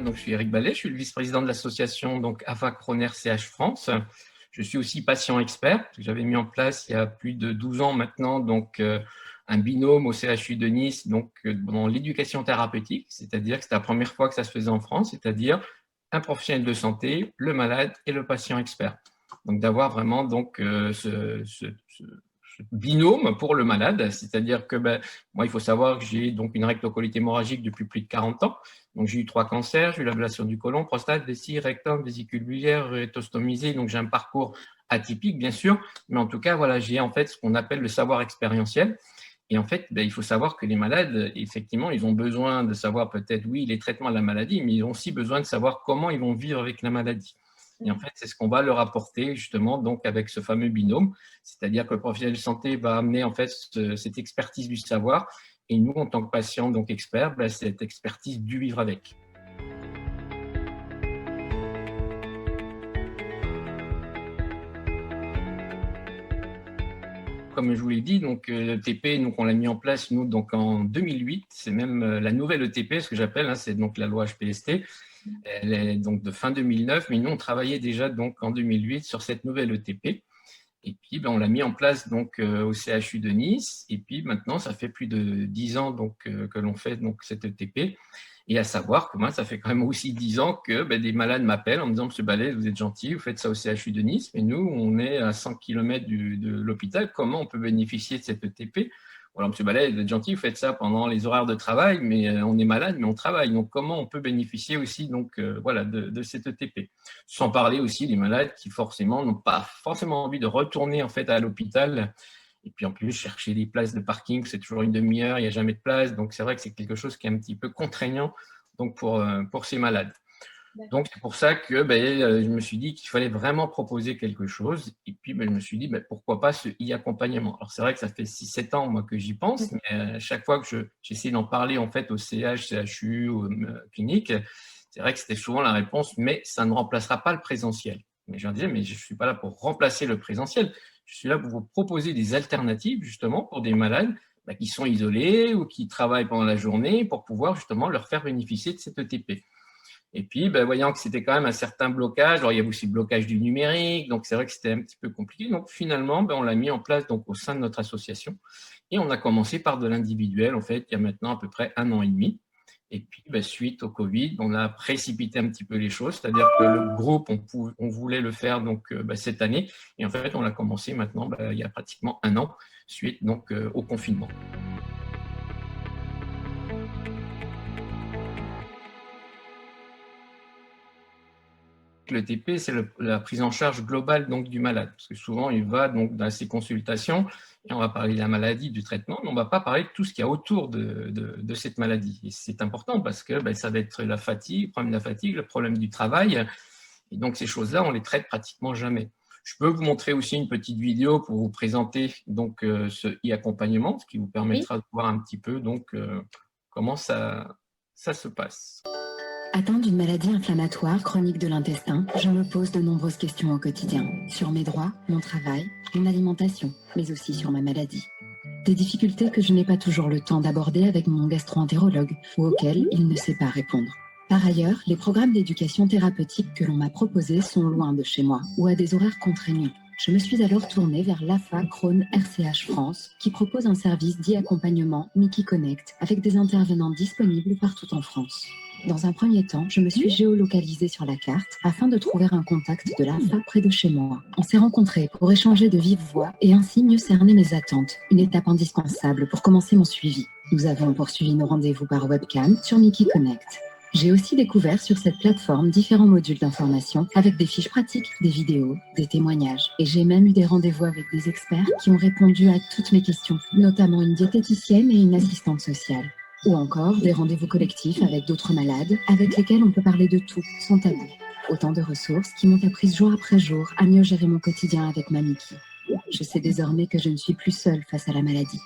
Donc, je suis Eric Ballet, je suis le vice-président de l'association AFA Crohn RCH France. Je suis aussi patient expert. J'avais mis en place il y a plus de 12 ans maintenant un binôme au CHU de Nice dans l'éducation thérapeutique, c'est-à-dire que c'était la première fois que ça se faisait en France, c'est-à-dire un professionnel de santé, le malade et le patient expert. Donc d'avoir vraiment ce binôme pour le malade, c'est-à-dire que moi, il faut savoir que j'ai une rectocolite hémorragique depuis plus de 40 ans. Donc j'ai eu 3 cancers, j'ai eu l'ablation du côlon, prostate, vessie, rectum, vésicule biliaire, rétostomisée. Donc j'ai un parcours atypique, bien sûr, mais en tout cas, voilà, j'ai en fait ce qu'on appelle le savoir expérientiel. Et en fait, il faut savoir que les malades, effectivement, ils ont besoin de savoir peut-être, oui, les traitements de la maladie, mais ils ont aussi besoin de savoir comment ils vont vivre avec la maladie. Et en fait, c'est ce qu'on va leur apporter justement avec ce fameux binôme, c'est-à-dire que le professionnel de santé va amener en fait cette expertise du savoir, et nous, en tant que patients, donc experts, cette expertise du vivre avec. Comme je vous l'ai dit, le TP, on l'a mis en place nous en 2008. C'est même la nouvelle ETP, ce que j'appelle, c'est la loi HPST. Elle est de fin 2009, mais nous on travaillait déjà en 2008 sur cette nouvelle ETP. Et puis on l'a mis en place au CHU de Nice. Et puis maintenant, ça fait plus de 10 ans que l'on fait cette ETP. Et à savoir que moi, ça fait quand même aussi 10 ans que des malades m'appellent en me disant « Monsieur Ballet, vous êtes gentil, vous faites ça au CHU de Nice, mais nous, on est à 100 km de l'hôpital, comment on peut bénéficier de cette ETP ?» Voilà, Monsieur Ballet, vous êtes gentil, vous faites ça pendant les horaires de travail, mais on est malade, mais on travaille. Donc, comment on peut bénéficier aussi de cette ETP? Sans parler aussi des malades qui forcément n'ont pas forcément envie de retourner en fait à l'hôpital. Et puis en plus, chercher des places de parking, c'est toujours une demi-heure, il n'y a jamais de place. Donc c'est vrai que c'est quelque chose qui est un petit peu contraignant pour ces malades. Donc c'est pour ça que je me suis dit qu'il fallait vraiment proposer quelque chose. Et puis je me suis dit pourquoi pas ce e-accompagnement. Alors c'est vrai que ça fait 6-7 ans moi que j'y pense, mais chaque fois que j'essaie d'en parler en fait au CH, CHU, aux cliniques, c'est vrai que c'était souvent la réponse, mais ça ne remplacera pas le présentiel. Mais je leur disais, mais je ne suis pas là pour remplacer le présentiel. Je suis là pour vous proposer des alternatives justement pour des malades qui sont isolés ou qui travaillent pendant la journée pour pouvoir justement leur faire bénéficier de cette ETP. Et puis, voyant que c'était quand même un certain blocage, alors il y a aussi le blocage du numérique, donc c'est vrai que c'était un petit peu compliqué. Donc finalement, on l'a mis en place au sein de notre association et on a commencé par de l'individuel en fait il y a maintenant à peu près 1 an et demi. Et puis, suite au Covid, on a précipité un petit peu les choses, c'est-à-dire que le groupe, on voulait le faire cette année. Et en fait, on l'a commencé maintenant il y a pratiquement 1 an, suite au confinement. Le TP, c'est la prise en charge globale du malade, parce que souvent, il va dans ces consultations, et on va parler de la maladie, du traitement, mais on ne va pas parler de tout ce qu'il y a autour de cette maladie. Et c'est important parce que ça va être la fatigue, le problème de la fatigue, le problème du travail, et donc ces choses-là, on les traite pratiquement jamais. Je peux vous montrer aussi une petite vidéo pour vous présenter ce e-accompagnement, ce qui vous permettra de voir un petit peu comment ça se passe. Atteinte d'une maladie inflammatoire chronique de l'intestin, je me pose de nombreuses questions au quotidien, sur mes droits, mon travail, mon alimentation, mais aussi sur ma maladie. Des difficultés que je n'ai pas toujours le temps d'aborder avec mon gastro-entérologue ou auxquelles il ne sait pas répondre. Par ailleurs, les programmes d'éducation thérapeutique que l'on m'a proposés sont loin de chez moi ou à des horaires contraignants. Je me suis alors tournée vers l'AFA Crohn RCH France qui propose un service d'e-accompagnement Mickey Connect avec des intervenants disponibles partout en France. Dans un premier temps, je me suis géolocalisée sur la carte afin de trouver un contact de l'AFA près de chez moi. On s'est rencontrés pour échanger de vive voix et ainsi mieux cerner mes attentes, une étape indispensable pour commencer mon suivi. Nous avons poursuivi nos rendez-vous par webcam sur Mickey Connect. J'ai aussi découvert sur cette plateforme différents modules d'information avec des fiches pratiques, des vidéos, des témoignages. Et j'ai même eu des rendez-vous avec des experts qui ont répondu à toutes mes questions, notamment une diététicienne et une assistante sociale. Ou encore des rendez-vous collectifs avec d'autres malades avec lesquels on peut parler de tout, sans tabou. Autant de ressources qui m'ont appris jour après jour à mieux gérer mon quotidien avec ma Mickey. Je sais désormais que je ne suis plus seule face à la maladie.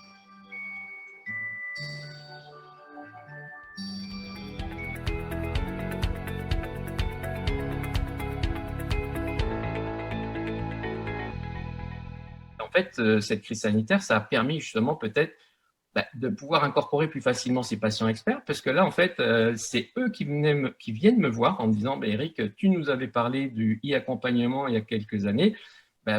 En fait, cette crise sanitaire, ça a permis justement peut-être de pouvoir incorporer plus facilement ces patients experts, parce que là, en fait, c'est eux qui viennent me voir en me disant, Eric, tu nous avais parlé du e-accompagnement il y a quelques années.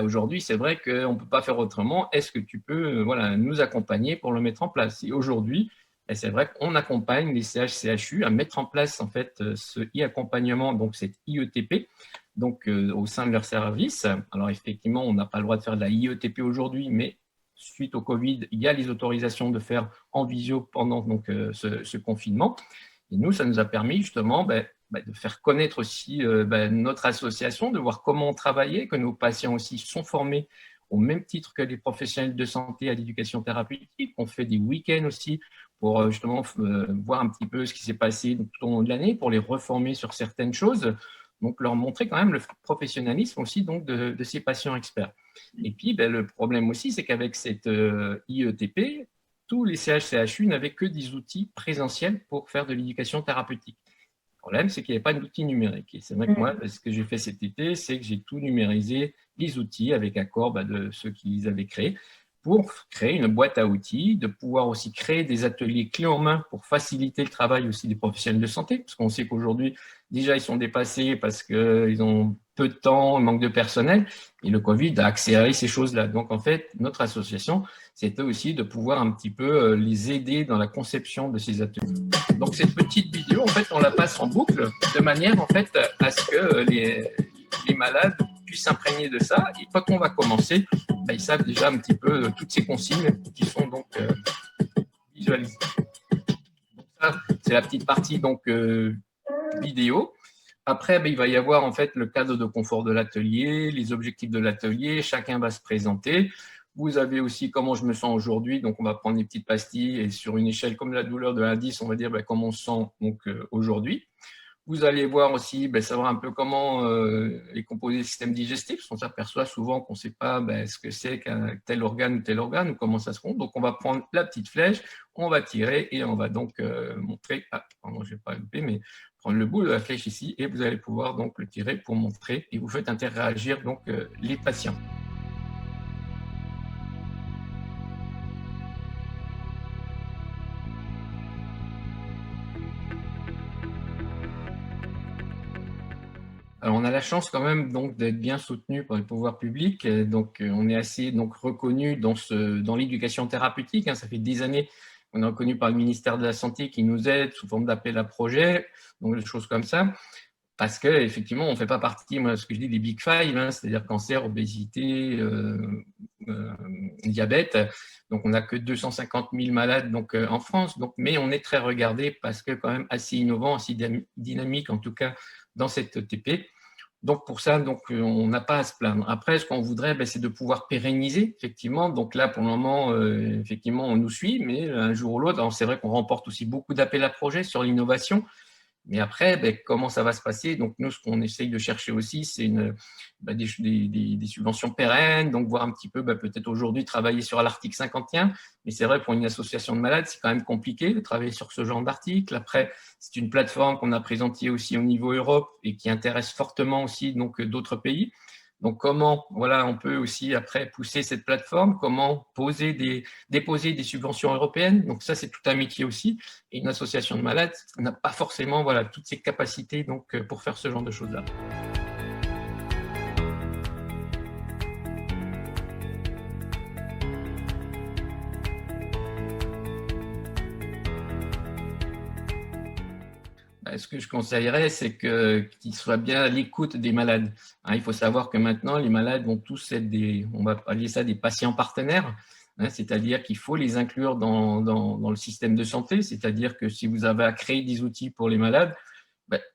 Aujourd'hui, c'est vrai qu'on ne peut pas faire autrement. Est-ce que tu peux nous accompagner pour le mettre en place? Et aujourd'hui, c'est vrai qu'on accompagne les CHU à mettre en place en fait ce e-accompagnement, donc cet IETP, donc au sein de leur service. Alors effectivement, on n'a pas le droit de faire de la IETP aujourd'hui, mais suite au Covid, il y a les autorisations de faire en visio pendant donc, ce confinement. Et nous, ça nous a permis justement de faire connaître aussi notre association, de voir comment on travaillait, que nos patients aussi sont formés au même titre que les professionnels de santé à l'éducation thérapeutique. On fait des week-ends aussi pour justement voir un petit peu ce qui s'est passé tout au long de l'année, pour les reformer sur certaines choses. Donc, leur montrer quand même le professionnalisme aussi donc, de ces patients experts. Et puis, le problème aussi, c'est qu'avec cette IETP, tous les CHU n'avaient que des outils présentiels pour faire de l'éducation thérapeutique. Le problème, c'est qu'il n'y avait pas d'outils numériques. Et c'est vrai que moi, ce que j'ai fait cet été, c'est que j'ai tout numérisé, les outils avec accord de ceux qui les avaient créés, pour créer une boîte à outils, de pouvoir aussi créer des ateliers clés en main pour faciliter le travail aussi des professionnels de santé, parce qu'on sait qu'aujourd'hui, déjà, ils sont dépassés parce qu'ils ont peu de temps, manque de personnel, et le Covid a accéléré ces choses-là. Donc, en fait, notre association, c'était aussi de pouvoir un petit peu les aider dans la conception de ces ateliers. Donc, cette petite vidéo, en fait, on la passe en boucle de manière, en fait, à ce que les malades puissent s'imprégner de ça. Et quand on va commencer, ils savent déjà un petit peu toutes ces consignes qui sont donc visualisées. Donc, ça, c'est la petite partie donc vidéo. Après, il va y avoir en fait le cadre de confort de l'atelier, les objectifs de l'atelier, chacun va se présenter. Vous avez aussi comment je me sens aujourd'hui, donc on va prendre des petites pastilles et sur une échelle comme la douleur de l'indice, on va dire comment on se sent donc, aujourd'hui. Vous allez voir aussi, savoir un peu comment est composé le système digestif, parce qu'on s'aperçoit souvent qu'on ne sait pas ce que c'est qu'un tel organe ou comment ça se compte. Donc, on va prendre la petite flèche, on va tirer et on va donc montrer, pardon, je ne vais pas louper, mais prendre le bout de la flèche ici et vous allez pouvoir donc le tirer pour montrer et vous faites interagir donc les patients. Alors, on a la chance quand même donc d'être bien soutenu par les pouvoirs publics. Donc, on est assez donc reconnu dans l'éducation thérapeutique. Ça fait des années qu'on est reconnu par le ministère de la Santé qui nous aide sous forme d'appel à projet, donc des choses comme ça. Parce qu'effectivement, on ne fait pas partie, moi, ce que je dis, des Big Five, c'est-à-dire cancer, obésité, diabète. Donc, on n'a que 250 000 malades donc, en France. Donc, mais on est très regardé parce que quand même assez innovant, assez dynamique, en tout cas, dans cette TP. Donc, pour ça, donc, on n'a pas à se plaindre. Après, ce qu'on voudrait, c'est de pouvoir pérenniser, effectivement. Donc là, pour le moment, effectivement, on nous suit, mais un jour ou l'autre, c'est vrai qu'on remporte aussi beaucoup d'appels à projets sur l'innovation. Mais après, comment ça va se passer? Donc, nous, ce qu'on essaye de chercher aussi, c'est des subventions pérennes, donc voir un petit peu, peut-être aujourd'hui, travailler sur l'article 51. Mais c'est vrai, pour une association de malades, c'est quand même compliqué de travailler sur ce genre d'article. Après, c'est une plateforme qu'on a présentée aussi au niveau Europe et qui intéresse fortement aussi donc d'autres pays. Donc, comment on peut aussi après pousser cette plateforme, comment déposer des subventions européennes. Donc, ça, c'est tout un métier aussi. Et une association de malades n'a pas forcément toutes ces capacités donc, pour faire ce genre de choses-là. Ce que je conseillerais, c'est qu'ils soient bien à l'écoute des malades. Il faut savoir que maintenant, les malades vont tous être on va appeler ça des patients partenaires, c'est-à-dire qu'il faut les inclure dans le système de santé, c'est-à-dire que si vous avez à créer des outils pour les malades,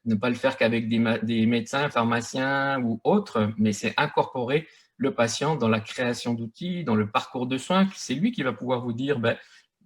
ne pas le faire qu'avec des médecins, pharmaciens ou autres, mais c'est incorporer le patient dans la création d'outils, dans le parcours de soins. C'est lui qui va pouvoir vous dire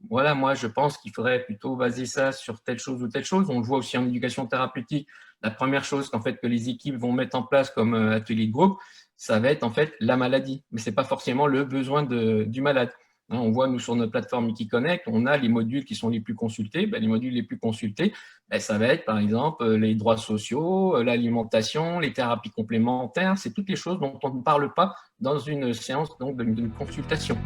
voilà, moi, je pense qu'il faudrait plutôt baser ça sur telle chose ou telle chose. On le voit aussi en éducation thérapeutique. La première chose qu'en fait que les équipes vont mettre en place comme atelier de groupe, ça va être en fait la maladie. Mais ce n'est pas forcément le besoin du malade. On voit, nous, sur notre plateforme Wikiconnect, on a les modules qui sont les plus consultés. Les modules les plus consultés, ça va être, par exemple, les droits sociaux, l'alimentation, les thérapies complémentaires. C'est toutes les choses dont on ne parle pas dans une séance donc, d'une consultation.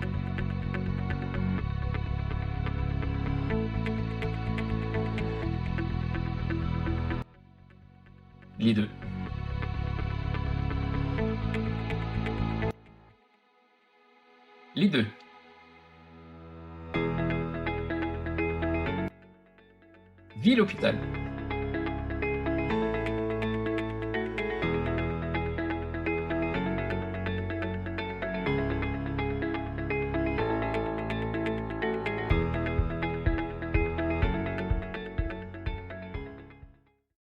Les deux. Les deux. Ville-hôpital.